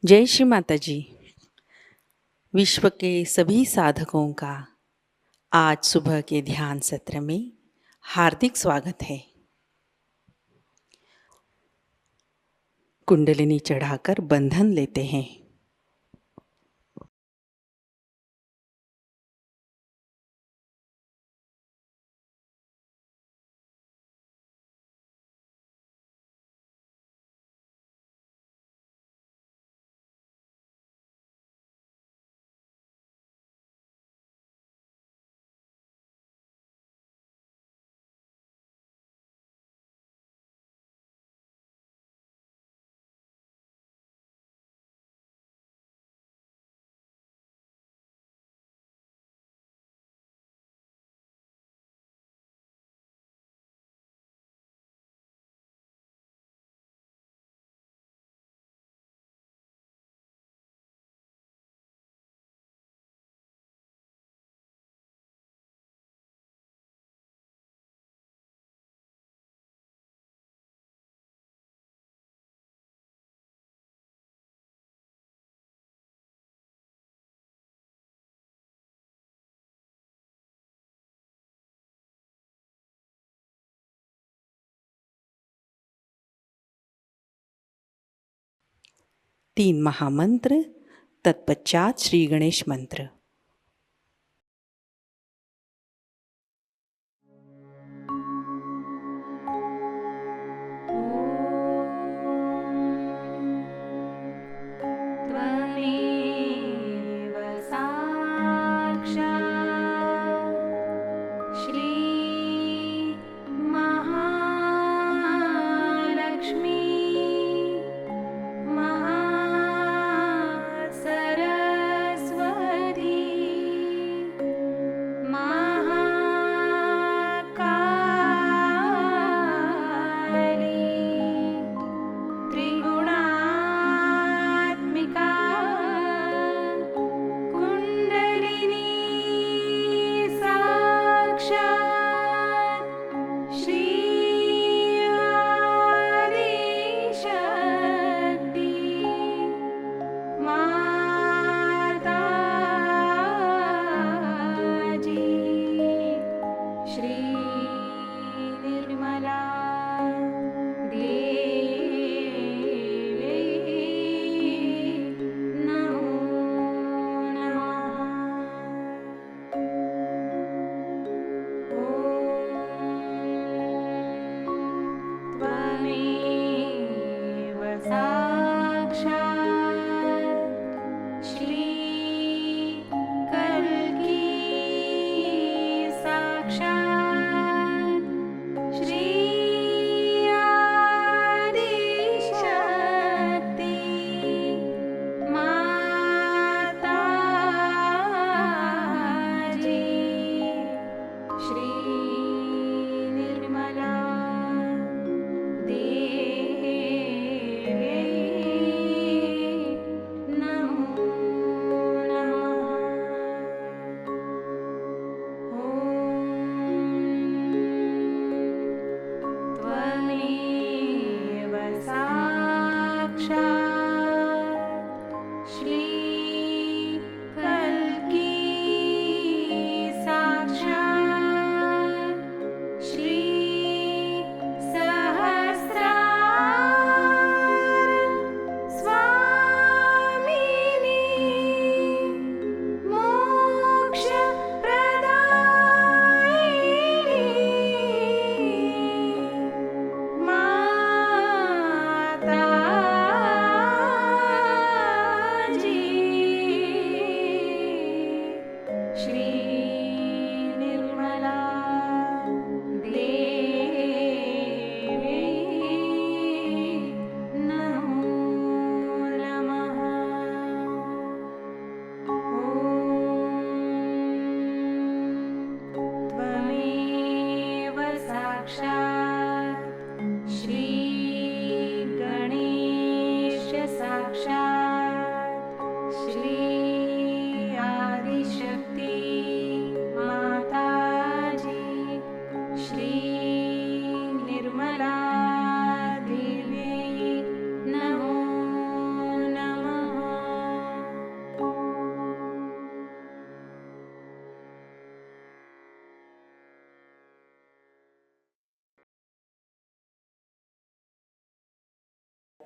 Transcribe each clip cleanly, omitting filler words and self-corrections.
जय श्री माताजी। विश्व के सभी साधकों का आज सुबह के ध्यान सत्र में हार्दिक स्वागत है। कुंडलिनी चढ़ाकर बंधन लेते हैं। तीन महामंत्र, तत्पश्चात श्री गणेश मंत्र।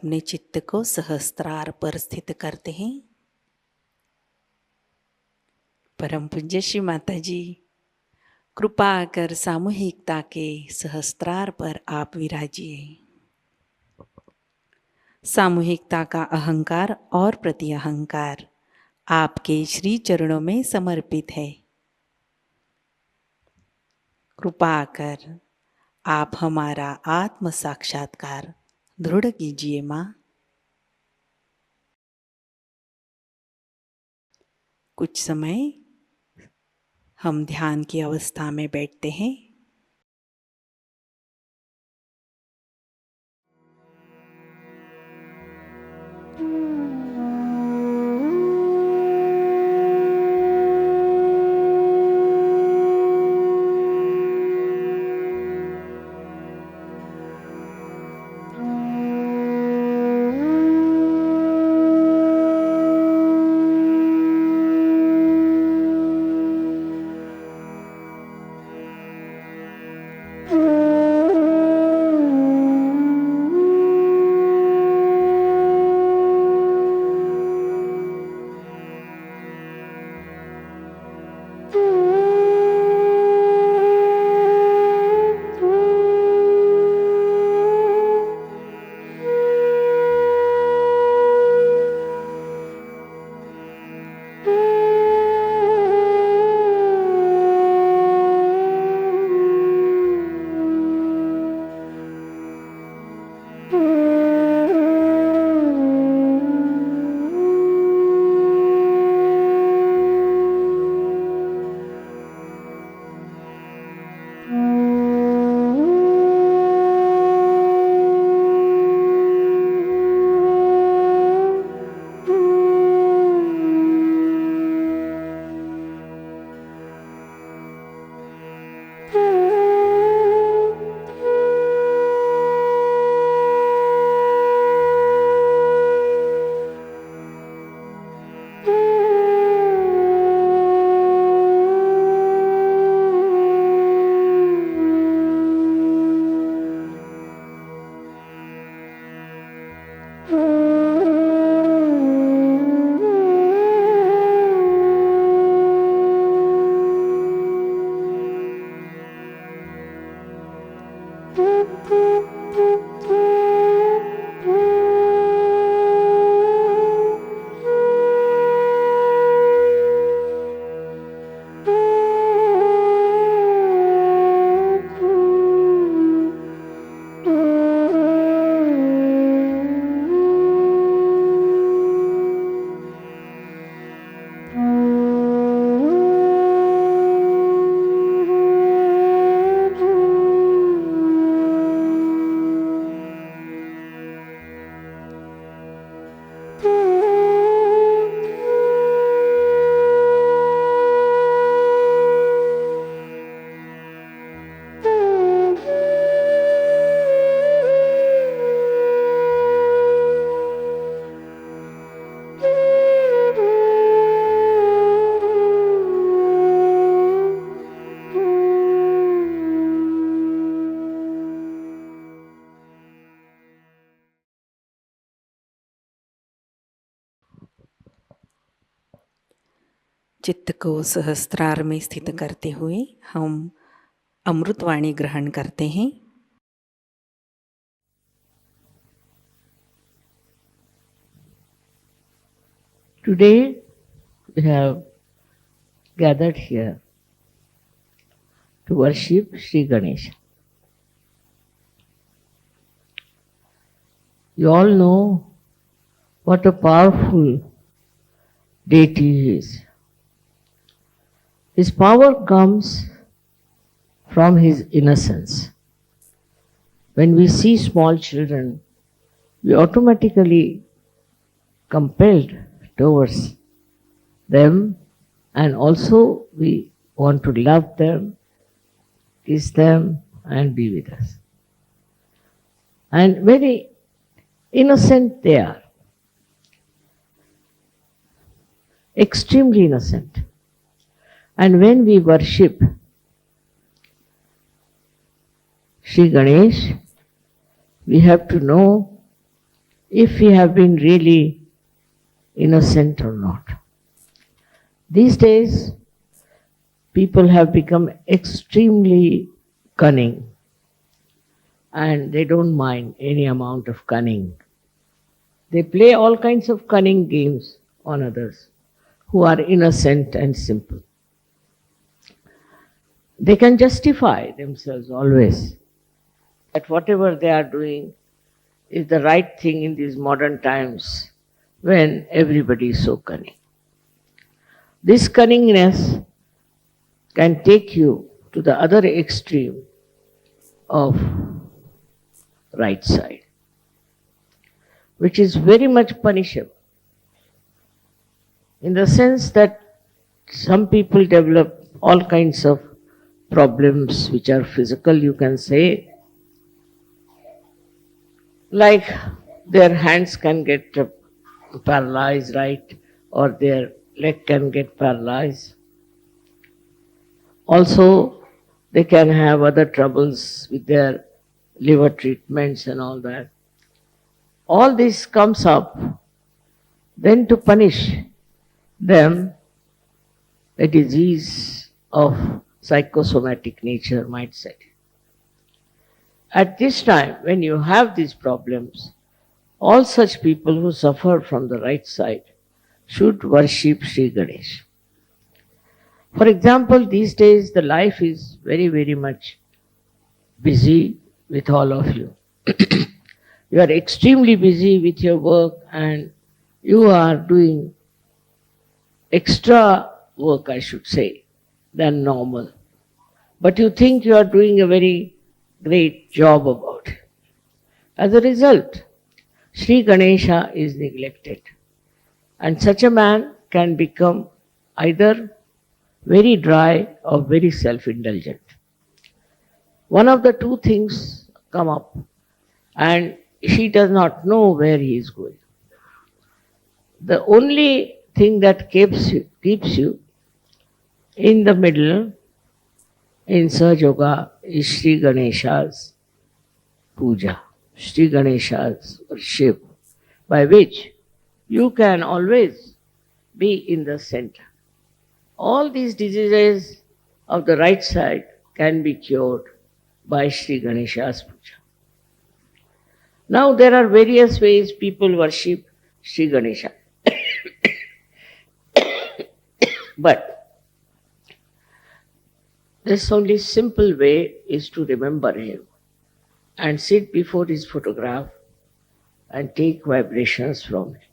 अपने चित्त को सहस्त्रार पर स्थित करते हैं। परम पूज्य श्री माताजी, कृपा कर सामूहिकता के सहस्त्रार पर आप विराजिए। सामूहिकता का अहंकार और प्रति अहंकार आपके श्री चरणों में समर्पित है। कृपा कर आप हमारा आत्म साक्षात्कार दृढ़ कीजिए माँ। कुछ समय हम ध्यान की अवस्था में बैठते हैं। चित्त को सहस्त्रार में स्थित करते हुए हम अमृतवाणी ग्रहण करते हैं। Today we have gathered here to worship Shri Ganesha. You all know what a powerful deity he is. His power comes from his innocence. When we see small children, we automatically compelled towards them, and also we want to love them, kiss them, and be with us. And very innocent they are, extremely innocent. And when we worship Shri Ganesh, we have to know if we have been really innocent or not. These days, people have become extremely cunning, and they don't mind any amount of cunning. They play all kinds of cunning games on others who are innocent and simple. They can justify themselves always that whatever they are doing is the right thing in these modern times when everybody is so cunning. This cunningness can take you to the other extreme of right side, which is very much punishable, in the sense that some people develop all kinds of problems which are physical, you can say, like their hands can get paralyzed, right, or their leg can get paralyzed. Also, they can have other troubles with their liver treatments and all that. All this comes up, then to punish them, a disease of psychosomatic nature might set. At this time, when you have these problems, all such people who suffer from the right side should worship Shri Ganesha. For example, these days the life is very, very much busy with all of you. You are extremely busy with your work and you are doing extra work, I should say, than normal. But you think you are doing a very great job about it. As a result, Shri Ganesha is neglected. And such a man can become either very dry or very self-indulgent. One of the two things come up and he does not know where he is going. The only thing that keeps you in the middle in Sahajayoga is Shri Ganesha's Puja, Shri Ganesha's worship, by which you can always be in the center. All these diseases of the right side can be cured by Shri Ganesha's Puja. Now there are various ways people worship Shri Ganesha. But this only simple way is to remember him and sit before his photograph and take vibrations from him.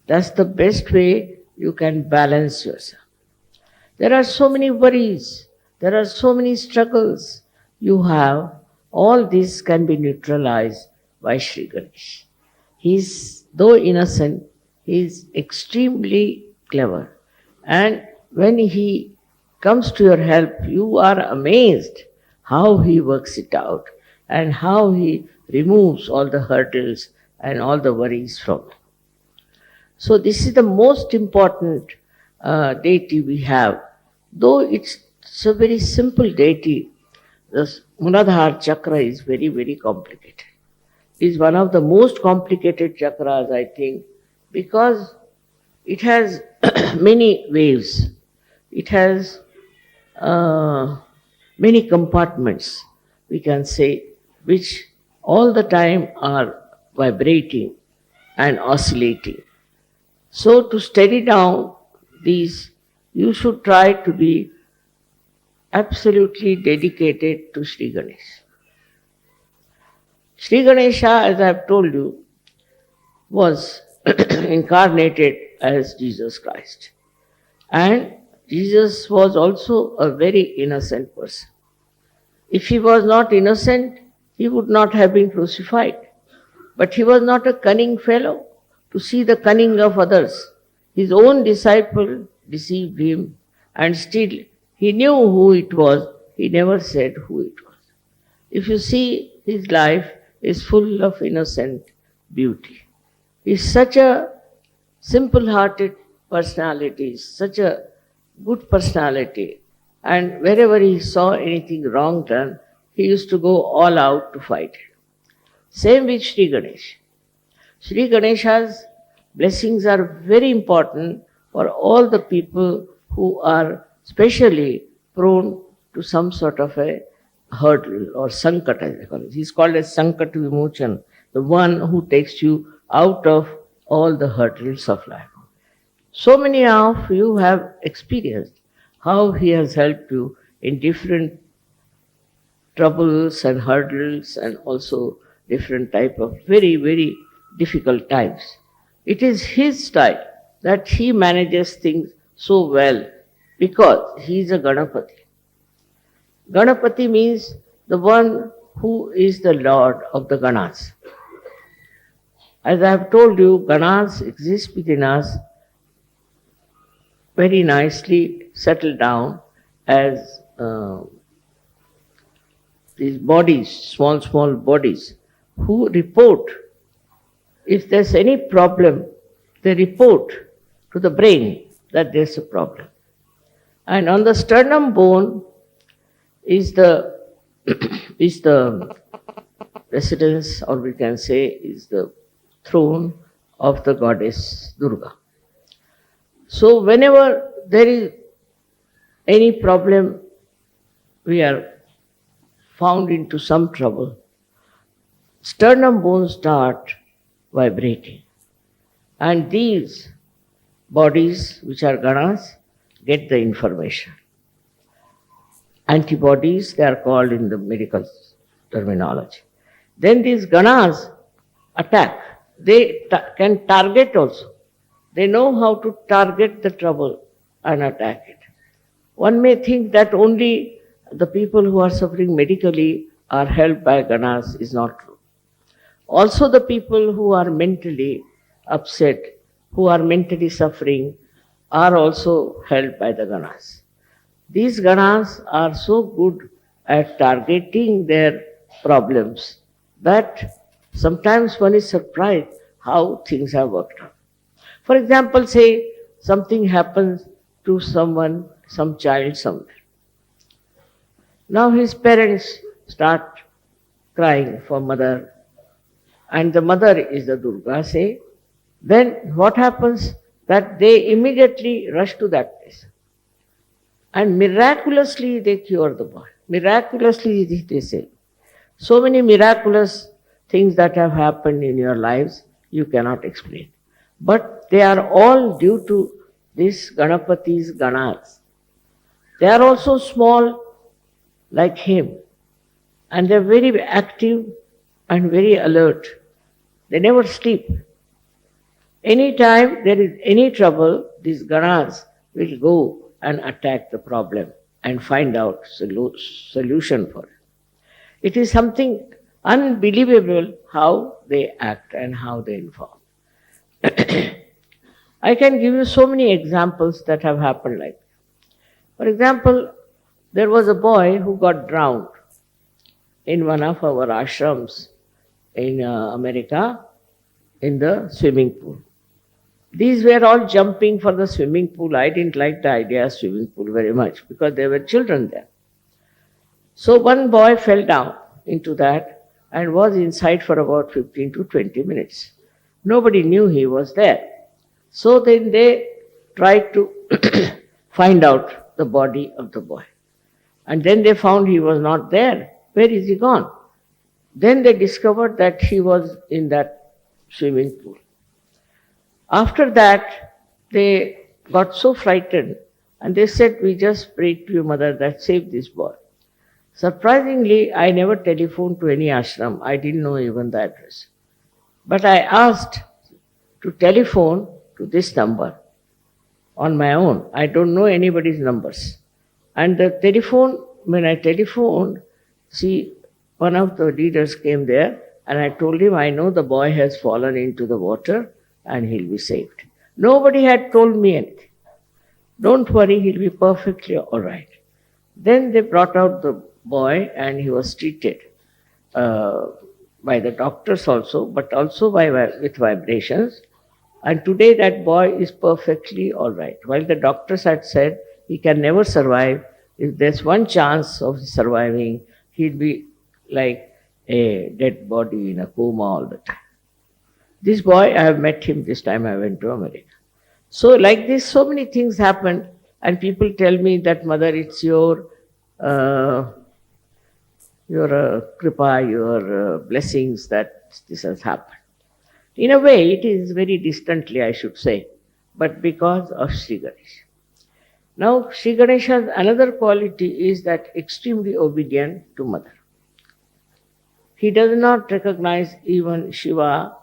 That's the best way you can balance yourself. There are so many worries, there are so many struggles you have. All this can be neutralized by Shri Ganesh. Though innocent, he is extremely clever. And when he comes to your help, you are amazed how he works it out and how he removes all the hurdles and all the worries from you. So this is the most important deity we have. Though it's a very simple deity, the Muladhara chakra is very, very complicated. It is one of the most complicated chakras, I think, because it has many waves. It has many compartments, we can say, which all the time are vibrating and oscillating. So to steady down these, you should try to be absolutely dedicated to Shri Ganesha. Shri Ganesha, as I have told you, was incarnated as Jesus Christ. And Jesus was also a very innocent person. If he was not innocent, he would not have been crucified. But he was not a cunning fellow to see the cunning of others. His own disciple deceived him, and still he knew who it was. He never said who it was. If you see, his life is full of innocent beauty. He is such a simple-hearted personality, such a good personality, and wherever he saw anything wrong done, he used to go all out to fight it. Same with Shri Ganesh. Shri Ganesha's blessings are very important for all the people who are specially prone to some sort of a hurdle or sankat, as they call it. He's called as sankat vimochan, the one who takes you out of all the hurdles of life. So many of you have experienced how he has helped you in different troubles and hurdles and also different type of very, very difficult times. It is his style that he manages things so well because he is a Ganapati. Ganapati means the one who is the Lord of the Ganas. As I have told you, Ganas exist within us very nicely settled down as these bodies, small, small bodies, who report. If there's any problem, they report to the brain that there's a problem. And on the sternum bone is the is the residence, or we can say is the throne of the goddess Durga. So whenever there is any problem, we are found into some trouble, sternum bones start vibrating. And these bodies, which are ganas, get the information. Antibodies, they are called in the medical terminology. Then these ganas attack. They can target also. They know how to target the trouble and attack it. One may think that only the people who are suffering medically are helped by ganas is not true. Also the people who are mentally upset, who are mentally suffering, are also helped by the ganas. These ganas are so good at targeting their problems that sometimes one is surprised how things have worked out. For example, say something happens to someone, some child somewhere. Now his parents start crying for mother, and the mother is the Durga, say. Then what happens? That they immediately rush to that place. And miraculously they cure the boy. Miraculously they say. So many miraculous things that have happened in your lives, you cannot explain. But they are all due to this Ganapati's ganas. They are also small like him. And they are very active and very alert. They never sleep. Anytime there is any trouble, these ganas will go and attack the problem and find out solution for it. It is something unbelievable how they act and how they inform. I can give you so many examples that have happened like that. For example, there was a boy who got drowned in one of our ashrams in America in the swimming pool. These were all jumping for the swimming pool. I didn't like the idea of swimming pool very much because there were children there. So one boy fell down into that and was inside for about 15 to 20 minutes. Nobody knew he was there. So then they tried to find out the body of the boy. And then they found he was not there. Where is he gone? Then they discovered that he was in that swimming pool. After that, they got so frightened and they said, we just prayed to your mother that save this boy. Surprisingly, I never telephoned to any ashram. I didn't know even the address. But I asked to telephone to this number on my own. I don't know anybody's numbers. And the telephone, when I telephoned, see, one of the leaders came there and I told him, I know the boy has fallen into the water and he'll be saved. Nobody had told me anything. Don't worry, he'll be perfectly all right. Then they brought out the boy and he was treated by the doctors also, but also with vibrations. And today that boy is perfectly all right. While the doctors had said he can never survive, if there's one chance of surviving, he'll be like a dead body in a coma all the time. This boy, I have met him this time I went to America. So like this, so many things happen, and people tell me that mother, it's uh, your kripa, your blessings that this has happened. In a way, it is very distantly, I should say, but because of Sri Ganesha. Now, Sri Ganesha's another quality is that extremely obedient to mother. He does not recognize even Shiva,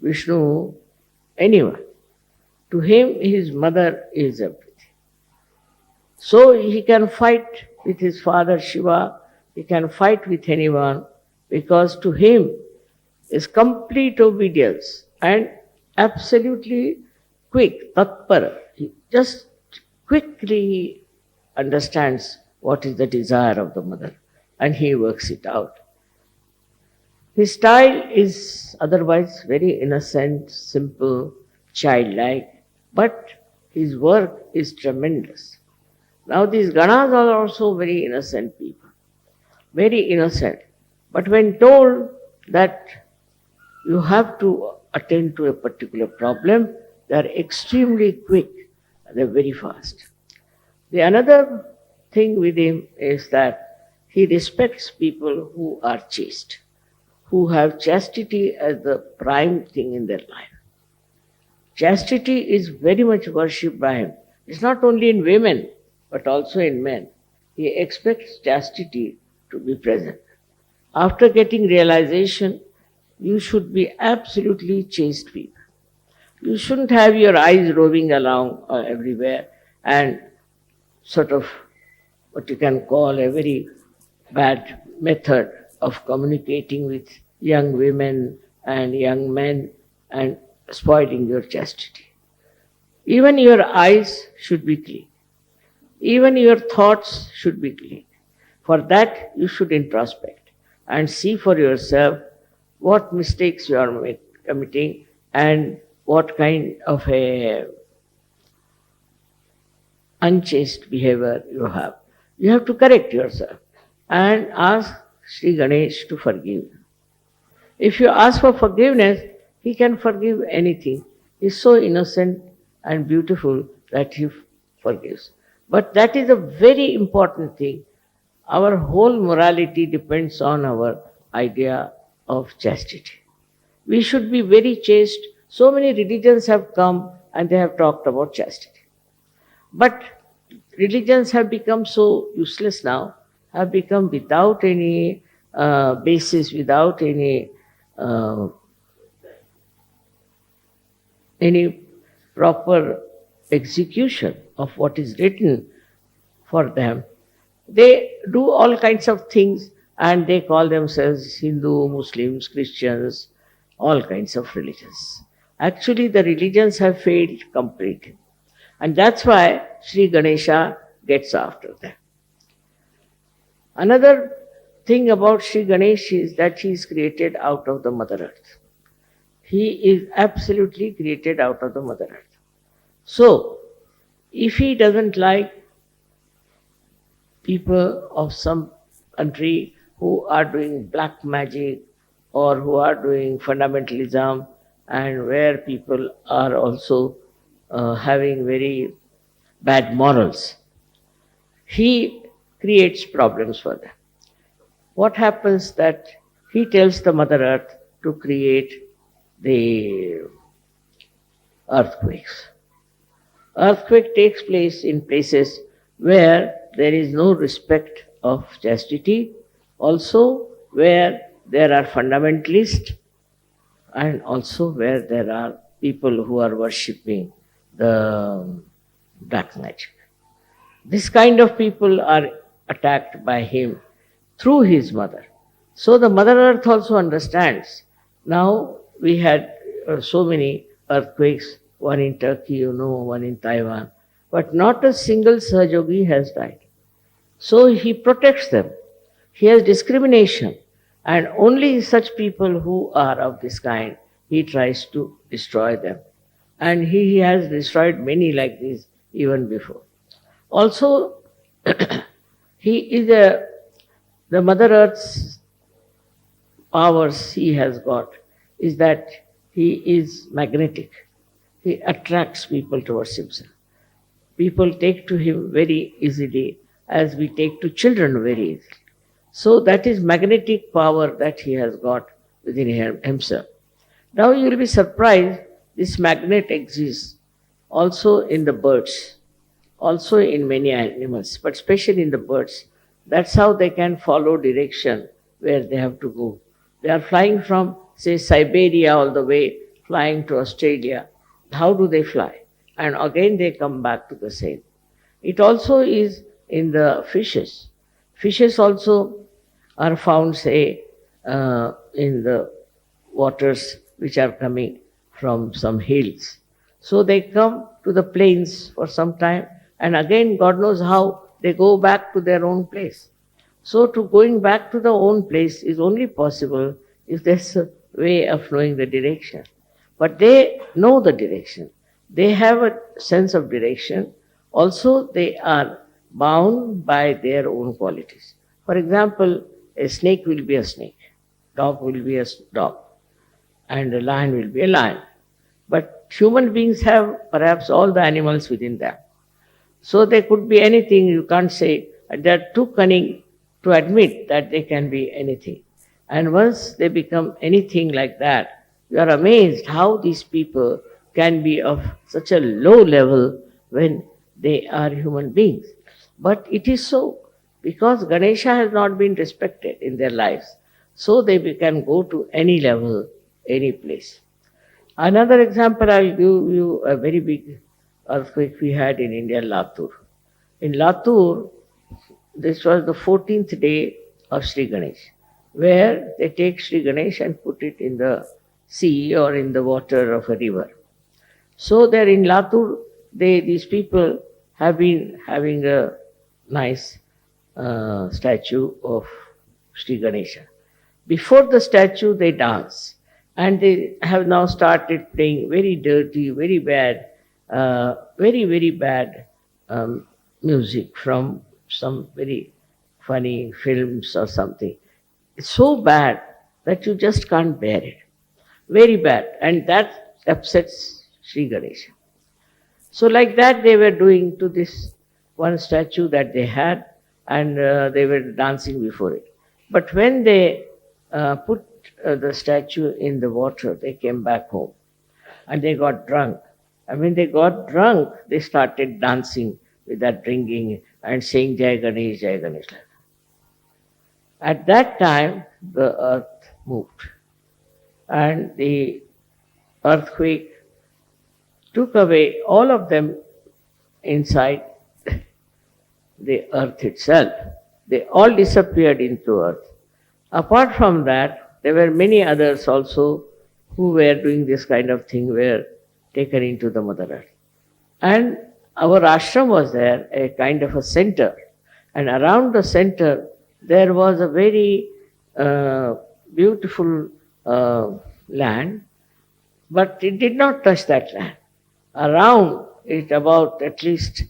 Vishnu, anyone. To him, his mother is everything. So he can fight with his father Shiva, he can fight with anyone, because to him is complete obedience and absolutely quick, tatpara. He just quickly understands what is the desire of the mother and he works it out. His style is otherwise very innocent, simple, childlike, but his work is tremendous. Now these Ganas are also very innocent people, very innocent. But when told that you have to attend to a particular problem, they are extremely quick, they are very fast. The another thing with him is that he respects people who are chaste, who have chastity as the prime thing in their life. Chastity is very much worshipped by him. It's not only in women, but also in men. He expects chastity to be present. After getting realization, you should be absolutely chaste people. You shouldn't have your eyes roving along everywhere and sort of what you can call a very bad method of communicating with young women and young men and spoiling your chastity. Even your eyes should be clean. Even your thoughts should be clean. For that, you should introspect and see for yourself what mistakes you are committing and what kind of a unchaste behavior you have. You have to correct yourself and ask Sri Ganesh to forgive you. If you ask for forgiveness, he can forgive anything. He is so innocent and beautiful that he forgives. But that is a very important thing. Our whole morality depends on our idea of chastity. We should be very chaste. So many religions have come and they have talked about chastity. But religions have become so useless now, have become without any basis, without any proper execution of what is written for them. They do all kinds of things and they call themselves Hindu, Muslims, Christians, all kinds of religions. Actually, the religions have failed completely. And that's why Sri Ganesha gets after them. Another thing about Sri Ganesh is that he is created out of the Mother Earth. He is absolutely created out of the Mother Earth. So, if he doesn't like people of some country who are doing black magic or who are doing fundamentalism and where people are also having very bad morals, he creates problems for them. What happens that he tells the Mother Earth to create the earthquakes. Earthquake takes place in places where there is no respect of chastity, also where there are fundamentalists and also where there are people who are worshipping the black magic. This kind of people are attacked by him through his mother. So the Mother Earth also understands. Now we had so many earthquakes, one in Turkey, one in Taiwan, but not a single Sahajayogi has died. So he protects them. He has discrimination, and only such people who are of this kind, he tries to destroy them. And he has destroyed many like this even before. Also, he is the Mother Earth's powers he has got is that he is magnetic. He attracts people towards himself. People take to him very easily, as we take to children very easily. So that is magnetic power that he has got within himself. Now you will be surprised, this magnet exists also in the birds, also in many animals, but especially in the birds. That's how they can follow direction where they have to go. They are flying from, say, Siberia all the way, flying to Australia. How do they fly? And again they come back to the same. It also is in the fishes. Fishes also are found, say, in the waters which are coming from some hills. So they come to the plains for some time, and again, God knows how, they go back to their own place. So to going back to the own place is only possible if there's a way of knowing the direction. But they know the direction. They have a sense of direction. Also, they are bound by their own qualities. For example, a snake will be a snake, dog will be a dog, and a lion will be a lion. But human beings have perhaps all the animals within them. So they could be anything, you can't say. They are too cunning to admit that they can be anything. And once they become anything like that, you are amazed how these people can be of such a low level when they are human beings. But it is so, because Ganesha has not been respected in their lives. So they can go to any level, any place. Another example, I'll give you a very big earthquake we had in India, Latur. In Latur, this was the 14th day of Shri Ganesh, where they take Shri Ganesh and put it in the sea or in the water of a river. So there in Latur, these people have been having a nice statue of Shri Ganesha. Before the statue, they dance. And they have now started playing very dirty, very bad, very bad music from some very funny films or something. It's so bad that you just can't bear it. Very bad. And that upsets Shri Ganesha. So like that they were doing to this one statue that they had, and they were dancing before it. But when they put the statue in the water, they came back home and they got drunk. And when they got drunk, they started dancing with that drinking and saying Jai Ganesh, Jai Ganesh. At that time, the earth moved, and the earthquake took away all of them inside the earth itself. They all disappeared into earth. Apart from that, there were many others also who were doing this kind of thing, were taken into the Mother Earth. And our ashram was there, a kind of a center. And around the center, there was a very beautiful land, but it did not touch that land. Around it, about at least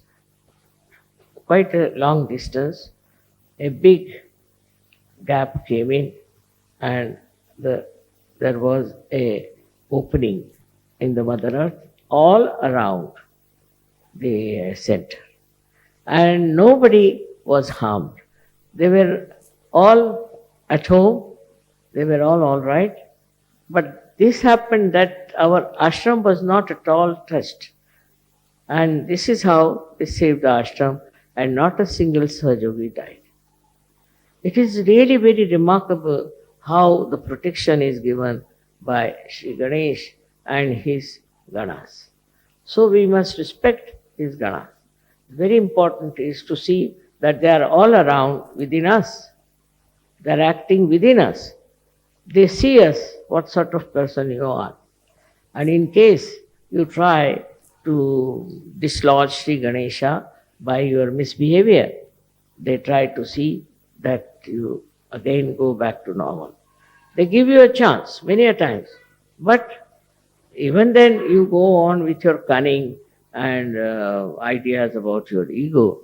quite a long distance, a big gap came in, and there was a opening in the Mother Earth all around the center. And nobody was harmed. They were all at home, they were all right. But this happened that our ashram was not at all touched. And this is how they saved the ashram, and not a single Sahajayogi died. It is really very remarkable how the protection is given by Shri Ganesh and his Ganas. So we must respect his Ganas. Very important is to see that they are all around within us. They are acting within us. They see us, what sort of person you are. And in case you try to dislodge Sri Ganesha by your misbehavior, they try to see that you again go back to normal. They give you a chance many a times, but even then you go on with your cunning and ideas about your ego.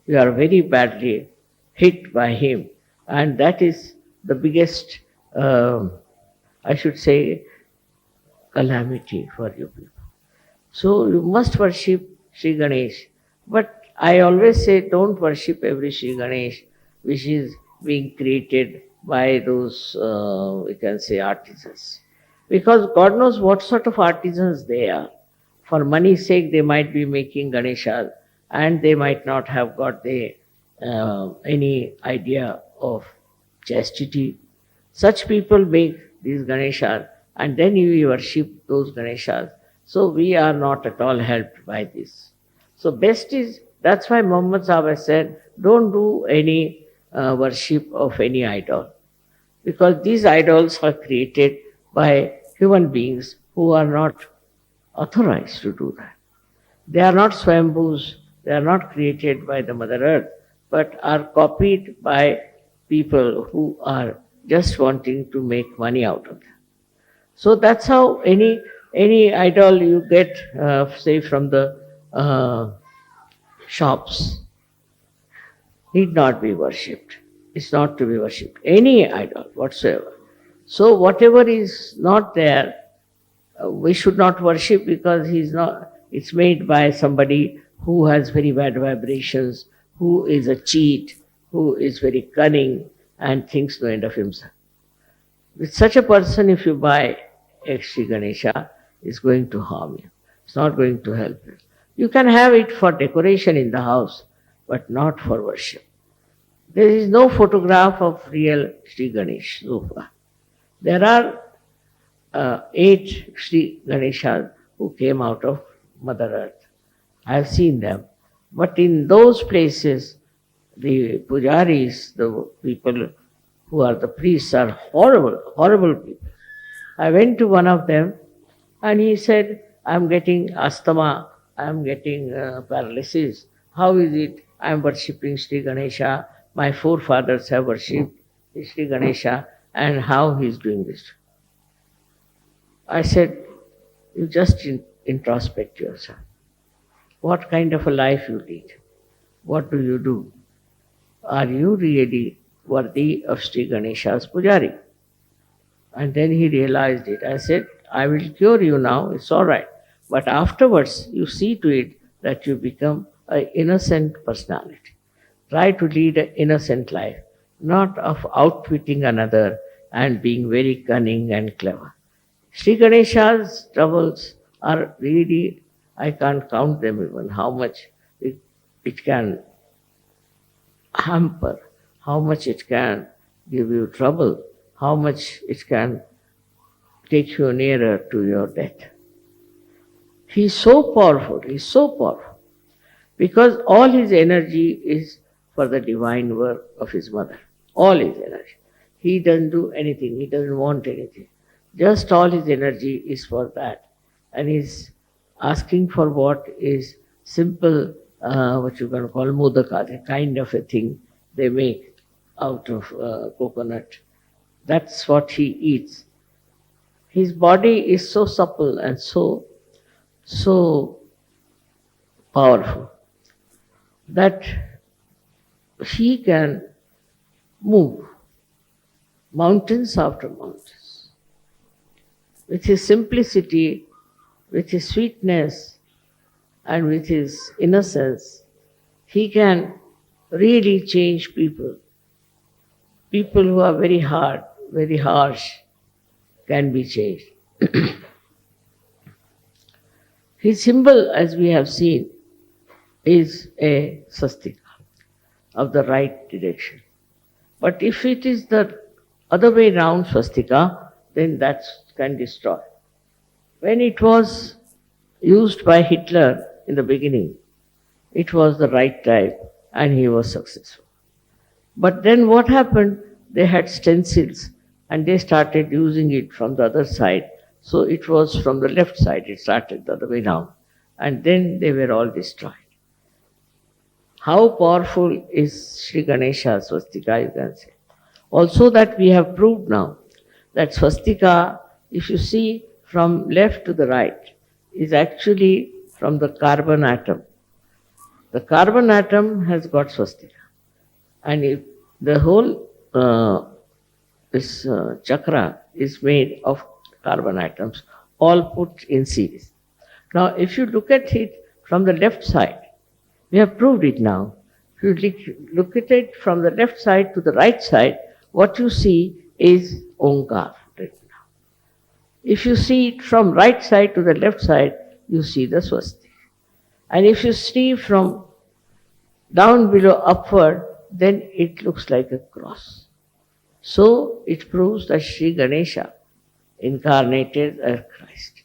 You are very badly hit by him, and that is the biggest, I should say, calamity for you people. So you must worship Sri Ganesh. But I always say don't worship every Sri Ganesh which is being created by those, we can say, artisans. Because God knows what sort of artisans they are. For money's sake, they might be making Ganesha and they might not have got any idea of chastity. Such people make these Ganeshas and then we worship those Ganeshas. So we are not at all helped by this. So best is, that's why Muhammad Sahib has said, don't do any worship of any idol. Because these idols are created by human beings who are not authorized to do that. They are not swambhus, they are not created by the Mother Earth, but are copied by people who are just wanting to make money out of them. So that's how any idol you get, say from the shops, need not be worshipped. It's not to be worshipped. Any idol whatsoever. So whatever is not there, we should not worship because it's made by somebody who has very bad vibrations, who is a cheat, who is very cunning and thinks no end of himself. With such a person, if you buy a Sri Ganesha, it's going to harm you. It's not going to help you. You can have it for decoration in the house, but not for worship. There is no photograph of real Sri Ganesh so far. There are 8 Sri Ganeshas who came out of Mother Earth. I have seen them. But in those places, the pujaris, the people who are the priests, are horrible, horrible people. I went to one of them and he said, I'm getting asthma, I'm getting paralysis. How is it? I'm worshipping Sri Ganesha. My forefathers have worshipped Sri Ganesha, and how he is doing this. I said, you just introspect yourself. What kind of a life you lead? What do you do? Are you really worthy of Sri Ganesha's pujari? And then he realized it. I said, I will cure you now, it's all right. But afterwards, you see to it that you become an innocent personality. Try to lead an innocent life, not of outwitting another and being very cunning and clever. Sri Ganesha's troubles are really, I can't count them even, how much it can hamper, how much it can give you trouble, how much it can take you nearer to your death. He is so powerful, because all his energy is for the divine work of his mother. All his energy. He doesn't do anything, he doesn't want anything. Just all his energy is for that. And he's asking for what is simple, what you can call modaka, the kind of a thing they make out of coconut. That's what he eats. His body is so supple and so powerful that he can move mountains after mountains. With his simplicity, with his sweetness, and with his innocence, he can really change people. People who are very hard, very harsh, can be changed. His symbol, as we have seen, is a swastika of the right direction. But if it is the other way round swastika, then that can destroy. When it was used by Hitler in the beginning, it was the right type and he was successful. But then what happened? They had stencils and they started using it from the other side. So it was from the left side, it started the other way round. And then they were all destroyed. How powerful is Sri Ganesha swastika, you can say. Also that we have proved now, that swastika, if you see from left to the right, is actually from the carbon atom. The carbon atom has got swastika. And if the whole this chakra is made of carbon atoms. all put in series. Now, if you look at it from the left side, we have proved it now. If you look at it from the left side to the right side, what you see is Omkar written down. If you see it from right side to the left side, you see the Swastik. And if you see from down below upward, then it looks like a cross. So it proves that Shri Ganesha incarnated as Christ.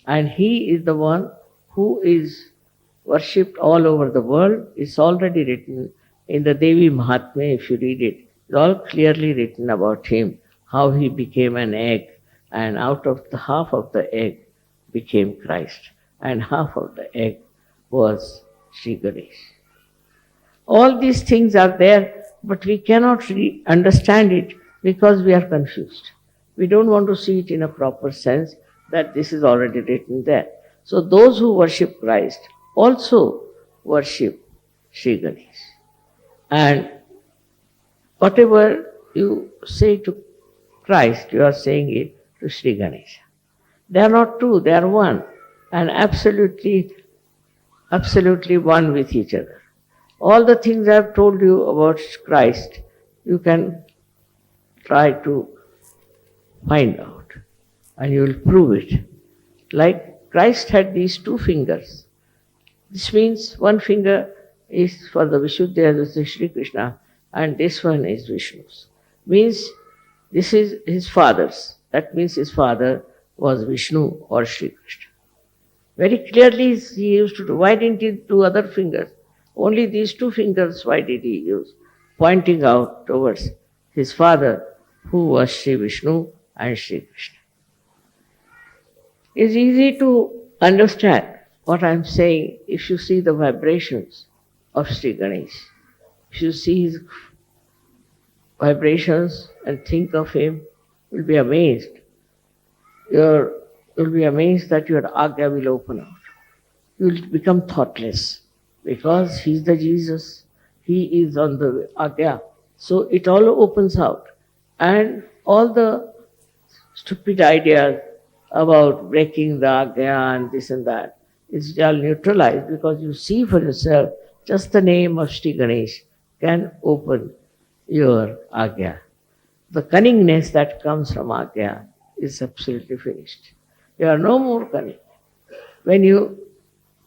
And he is the one who is worshipped all over the world. It's already written in the Devi Mahatmya, if you read it. It's all clearly written about him, how he became an egg, and out of the half of the egg became Christ, and half of the egg was Shri Ganesh. All these things are there, but we cannot really understand it because we are confused. We don't want to see it in a proper sense that this is already written there. So those who worship Christ also worship Shri Ganesh. And whatever you say to Christ, you are saying it to Shri Ganesha. They are not two, they are one, and absolutely one with each other. All the things I have told you about Christ, you can try to find out, and you will prove it. Like Christ had these two fingers. This means one finger is for the Vishuddha, this is Shri Krishna, and this one is Vishnu's. Means this is his father's. That means his father was Vishnu or Shri Krishna. Very clearly he used to do. Why didn't he do other fingers? Only these two fingers, why did he use? Pointing out towards his father, who was Shri Vishnu and Shri Krishna. It's easy to understand what I'm saying if you see the vibrations of Shri Ganesh. If you see his vibrations and think of him, you'll be amazed. You'll be amazed that your Agya will open out. You'll become thoughtless because he's the Jesus. He is on the Agya. So it all opens out. And all the stupid ideas about breaking the Agya and this and that is all neutralized because you see for yourself just the name of Shri Ganesh can open your Agya. The cunningness that comes from Agya is absolutely finished. You are no more cunning. When you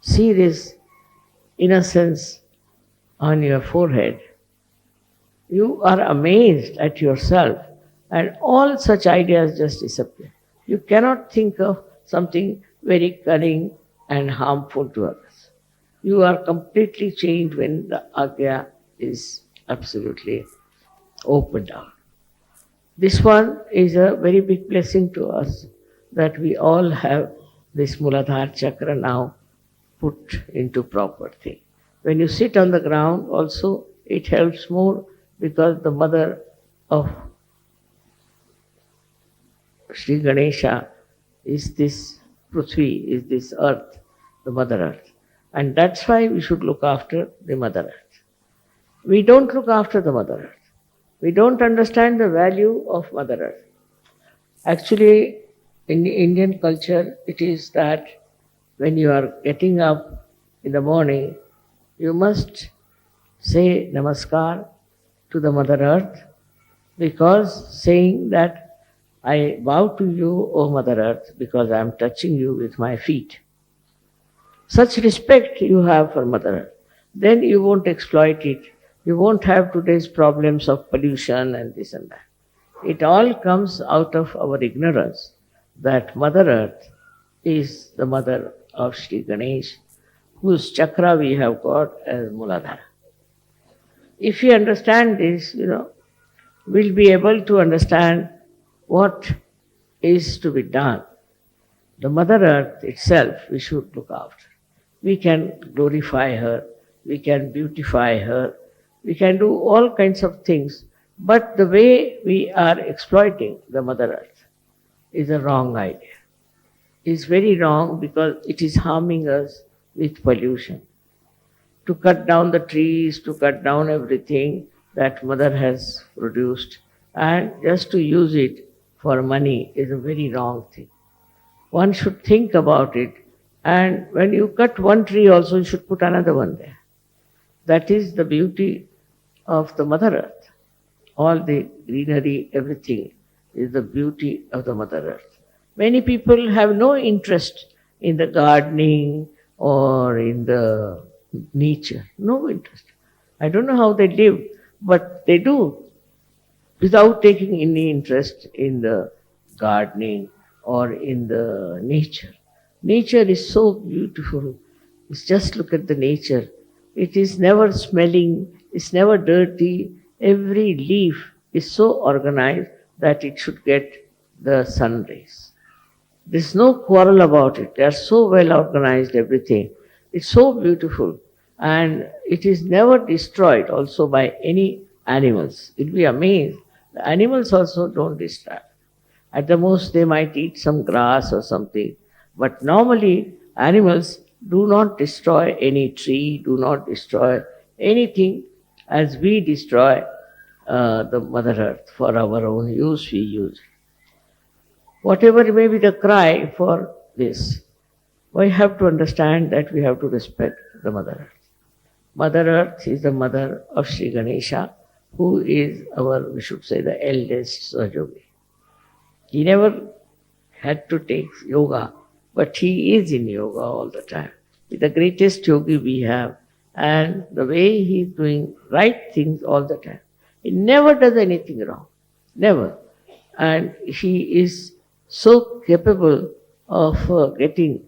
see this innocence on your forehead, you are amazed at yourself and all such ideas just disappear. You cannot think of something very cunning and harmful to others. You are completely changed when the Agya is absolutely opened out. This one is a very big blessing to us that we all have this Muladhara chakra now put into proper thing. When you sit on the ground also it helps more because the mother of Shri Ganesha is this Prithvi, is this earth, the Mother Earth. And that's why we should look after the Mother Earth. We don't look after the Mother Earth. We don't understand the value of Mother Earth. Actually, in the Indian culture, it is that when you are getting up in the morning, you must say Namaskar to the Mother Earth because saying that I bow to you, O Mother Earth, because I am touching you with my feet. Such respect you have for Mother Earth. Then you won't exploit it. You won't have today's problems of pollution and this and that. It all comes out of our ignorance that Mother Earth is the mother of Shri Ganesh, whose chakra we have got as Muladhara. If we understand this, we'll be able to understand what is to be done. The Mother Earth itself we should look after. We can glorify her, we can beautify her, we can do all kinds of things, but the way we are exploiting the Mother Earth is a wrong idea. It's very wrong because it is harming us with pollution. To cut down the trees, to cut down everything that Mother has produced, and just to use it for money is a very wrong thing. one should think about it. And when you cut one tree also, you should put another one there. That is the beauty of the Mother Earth. All the greenery, everything is the beauty of the Mother Earth. Many people have no interest in the gardening or in the nature. No interest. I don't know how they live, but they do without taking any interest in the gardening or in the nature. Nature is so beautiful. It's just look at the nature. It is never smelling, it's never dirty. Every leaf is so organized that it should get the sun rays. There's no quarrel about it. They are so well organized, everything. It's so beautiful. And it is never destroyed also by any animals. You'll be amazed. The animals also don't destroy. At the most, they might eat some grass or something. But normally, animals do not destroy any tree, do not destroy anything as we destroy the Mother Earth. For our own use, we use it. Whatever may be the cry for this, we have to understand that we have to respect the Mother Earth. Mother Earth is the mother of Shri Ganesha, who is our, we should say, the eldest Sahajayogi. He never had to take yoga, but he is in yoga all the time. He's the greatest yogi we have, and the way he's doing right things all the time. He never does anything wrong, never. And he is so capable of getting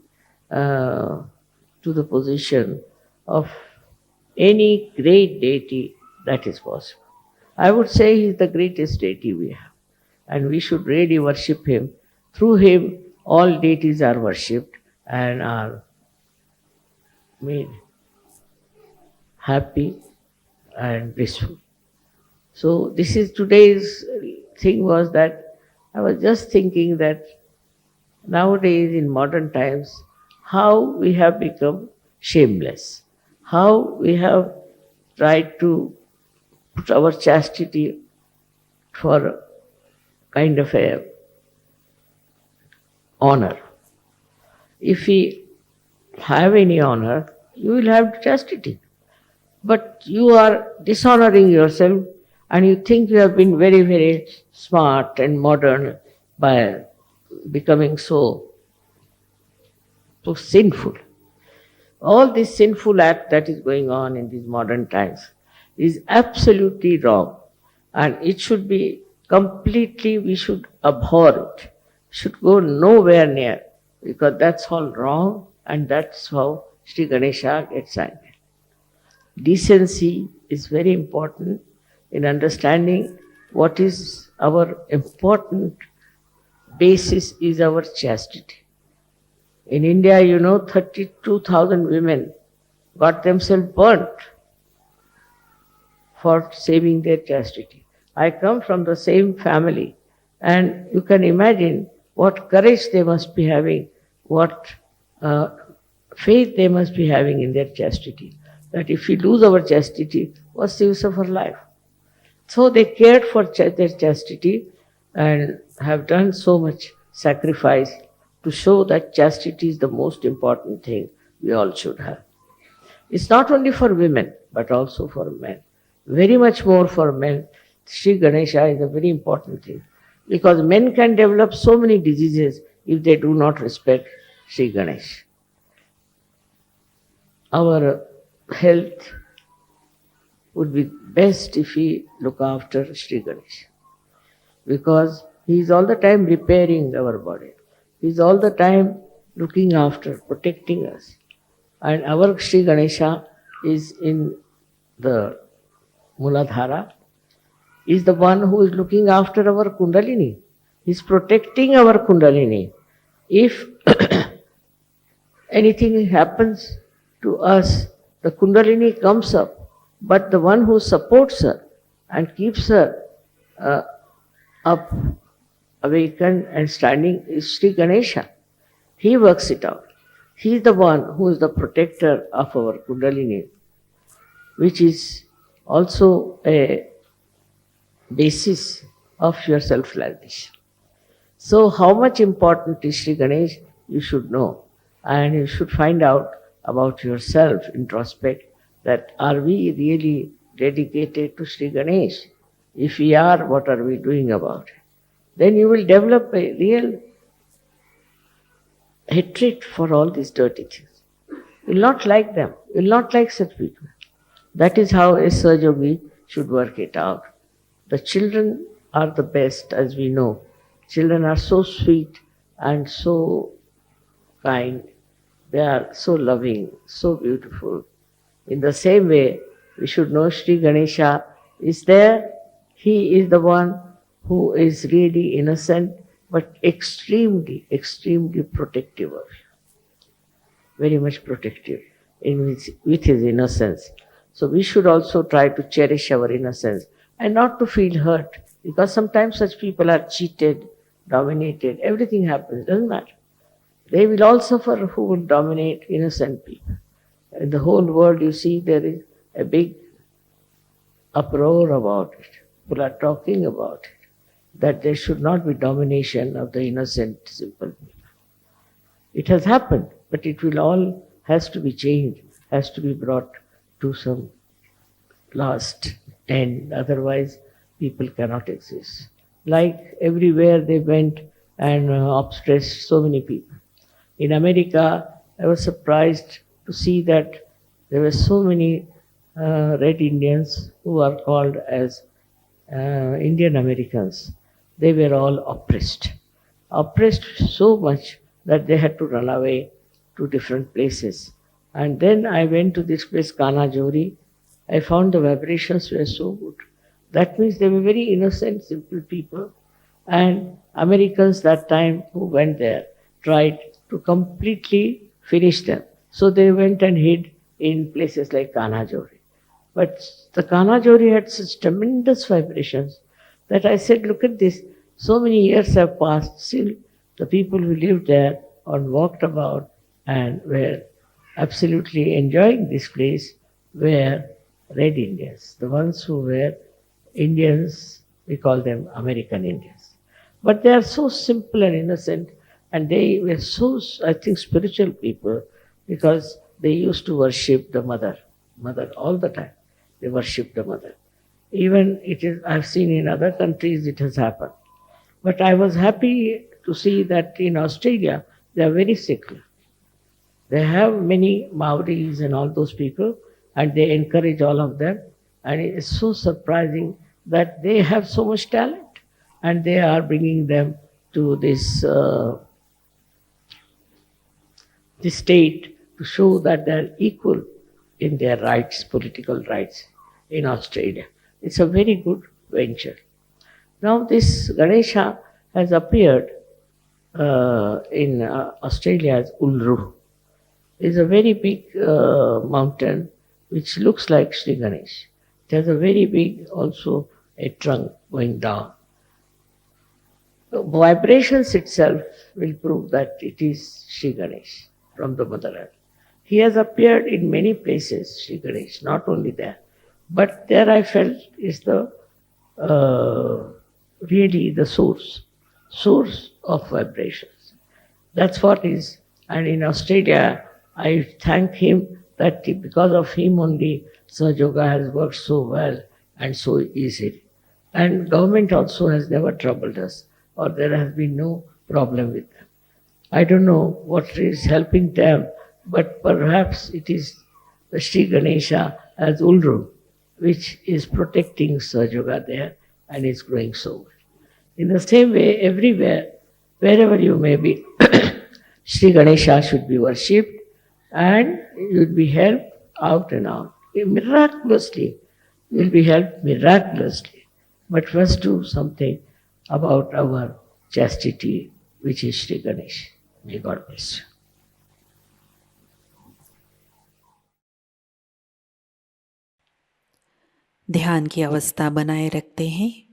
to the position of any great deity that is possible. I would say he is the greatest deity we have, and we should really worship him. Through him, all deities are worshipped and are made happy and blissful. So this is today's thing was that I was just thinking that nowadays in modern times, how we have become shameless, how we have tried to put our chastity for kind of a honor. If we have any honor, you will have chastity. But you are dishonoring yourself and you think you have been very, very smart and modern by becoming so sinful. All this sinful act that is going on in these modern times is absolutely wrong, and it should be completely, we should abhor it, should go nowhere near, because that's all wrong, and that's how Shri Ganesha gets angry. Decency is very important in understanding what is our important basis is our chastity. In India, 32,000 women got themselves burnt for saving their chastity. I come from the same family, and you can imagine what courage they must be having, what faith they must be having in their chastity. That if we lose our chastity, what's the use of our life? So they cared for their chastity and have done so much sacrifice to show that chastity is the most important thing we all should have. It's not only for women, but also for men. Very much more for men. Shri Ganesha is a very important thing, because men can develop so many diseases if they do not respect Shri Ganesha. Our health would be best if we look after Shri Ganesha, because he is all the time repairing our body. He is all the time looking after, protecting us. And our Shri Ganesha is in the Muladhara, is the one who is looking after our Kundalini. He is protecting our Kundalini. If anything happens to us, the Kundalini comes up, but the one who supports her and keeps her up, awakened and standing is Shri Ganesha. He works it out. He is the one who is the protector of our Kundalini, which is also a basis of your self-realization. So how much important is Shri Ganesh you should know. And you should find out about yourself, introspect, that are we really dedicated to Sri Ganesh? If we are, what are we doing about it? Then you will develop a real hatred for all these dirty things. You will not like them. You will not like such people. That is how a Sahajayogi should work it out. The children are the best, as we know. Children are so sweet and so kind. They are so loving, so beautiful. In the same way, we should know Sri Ganesha is there. He is the one who is really innocent, but extremely, extremely protective of you. Very much protective with his innocence. So we should also try to cherish our innocence and not to feel hurt, because sometimes such people are cheated, dominated, everything happens, doesn't matter. They will all suffer who will dominate innocent people. In the whole world, you see, there is a big uproar about it. People are talking about it, that there should not be domination of the innocent, simple people. It has happened, but it will all has to be changed, has to be brought to some last end. Otherwise, people cannot exist. Like everywhere they went and oppressed so many people. In America, I was surprised to see that there were so many red Indians who are called as Indian Americans. They were all oppressed so much that they had to run away to different places. And then I went to this place, Kanajori. I found the vibrations were so good. That means they were very innocent, simple people. And Americans that time who went there tried to completely finish them. So they went and hid in places like Kanajori. But the Kanajori had such tremendous vibrations that I said, look at this, so many years have passed, still the people who lived there and walked about and were absolutely enjoying this place were red Indians. The ones who were Indians, we call them American Indians. But they are so simple and innocent, and they were so, I think, spiritual people, because they used to worship the mother all the time. They worship the mother. Even it is, I've seen in other countries it has happened. But I was happy to see that in Australia they are very secular. They have many Maoris and all those people, and they encourage all of them. And it is so surprising that they have so much talent, and they are bringing them to this state to show that they are equal in their rights, political rights in Australia. It's a very good venture. Now this Ganesha has appeared in Australia as Uluru. It's a very big mountain which looks like Sri Ganesh. It has a very big also a trunk going down. The vibrations itself will prove that it is Sri Ganesh from the Mother Earth. He has appeared in many places, Sri Ganesh, not only there. But there I felt is the really the source of vibrations. That's what is. And in Australia, I thank him that because of him only Sahajayoga has worked so well and so easily. And government also has never troubled us, or there has been no problem with them. I don't know what is helping them, but perhaps it is the Sri Ganesha as Ulru, which is protecting Sahajayoga there and is growing so well. In the same way, everywhere, wherever you may be, Sri Ganesha should be worshipped, and you will be helped out and out. Miraculously, you will be helped miraculously. But first do something about our chastity, which is Sri Ganesh. May God bless you. ध्यान की अवस्था बनाए रखते हैं।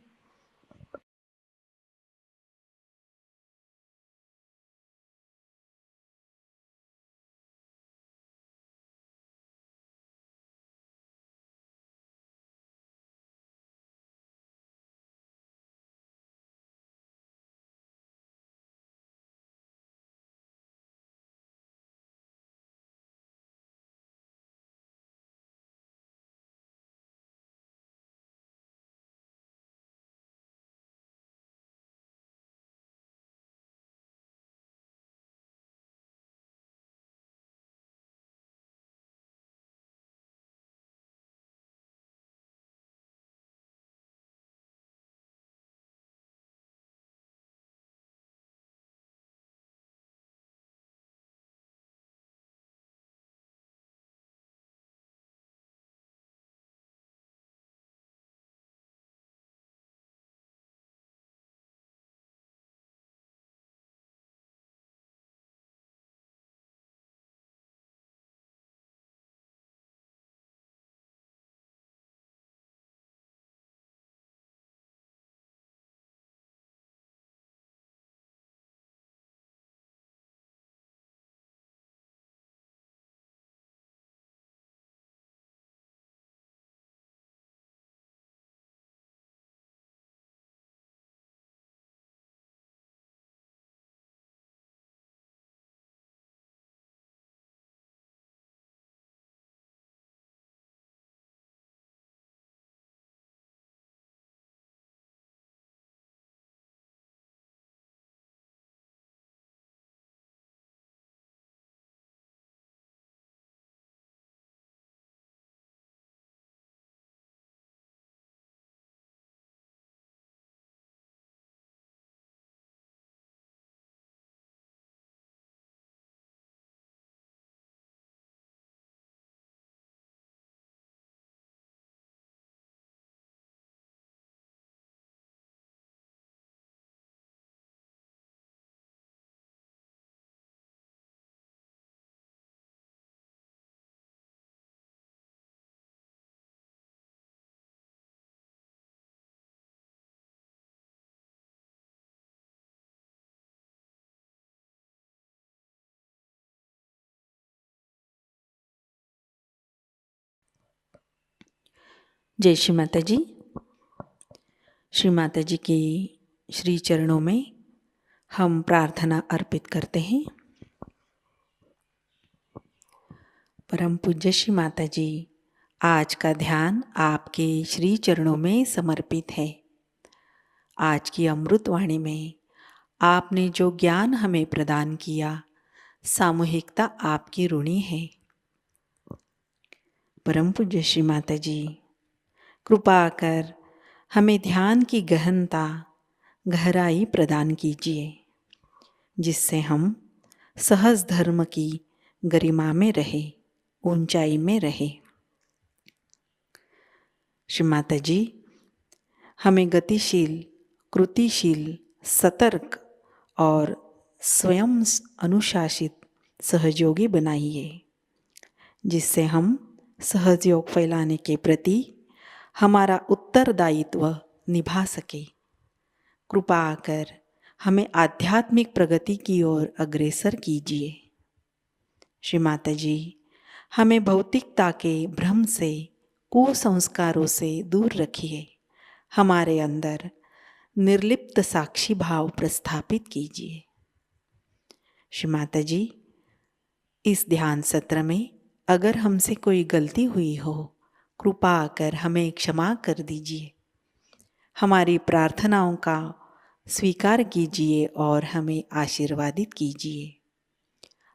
जय श्री माता जी। श्री माता जी के श्री चरणों में हम प्रार्थना अर्पित करते हैं। परम पूज्य श्री माता जी, आज का ध्यान आपके श्री चरणों में समर्पित है। आज की अमृत वाणी में आपने जो ज्ञान हमें प्रदान किया, सामूहिकता आपकी ऋणी है। परम पूज्य श्री माता जी, कृपा कर हमें ध्यान की गहनता, गहराई प्रदान कीजिए, जिससे हम सहज धर्म की गरिमा में रहे, ऊंचाई में रहे। श्री माता जी, हमें गतिशील, कृतिशील, सतर्क और स्वयं अनुशासित सहयोगी बनाइए, जिससे हम सहयोग फैलाने के प्रति हमारा उत्तरदायित्व निभा सके। कृपा कर हमें आध्यात्मिक प्रगति की ओर अग्रसर कीजिए। श्री माता जी, हमें भौतिकता के भ्रम से, कुसंस्कारों से दूर रखिए। हमारे अंदर निर्लिप्त साक्षी भाव प्रस्थापित कीजिए। श्री माता जी, इस ध्यान सत्र में अगर हमसे कोई गलती हुई हो, कृपा कर हमें क्षमा कर दीजिए। हमारी प्रार्थनाओं का स्वीकार कीजिए और हमें आशीर्वादित कीजिए।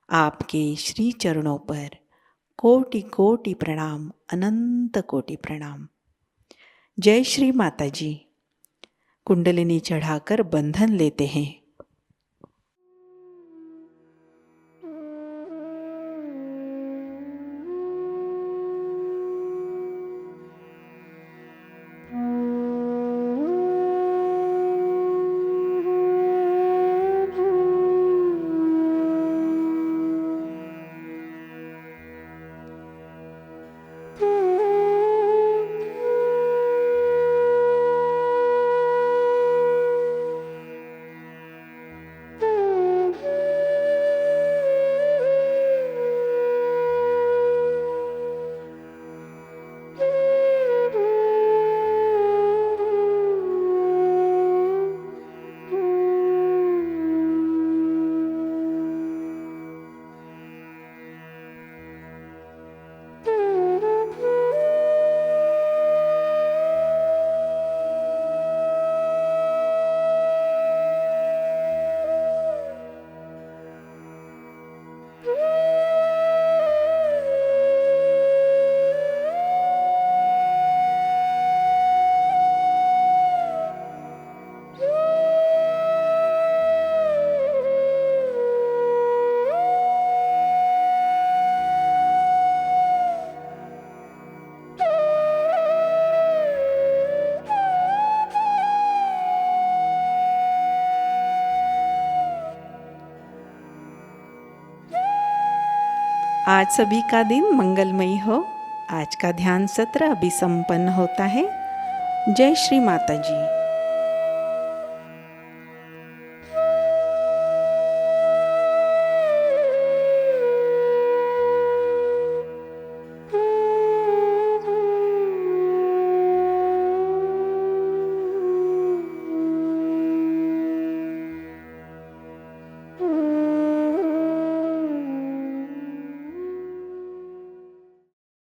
आपके श्री चरणों पर कोटि कोटि प्रणाम, अनंत कोटि प्रणाम। जय श्री माता जी। कुंडलिनी चढ़ाकर बंधन लेते हैं। आज सभी का दिन मंगलमयी हो। आज का ध्यान सत्र अभी संपन्न होता है। जय श्री माता जी।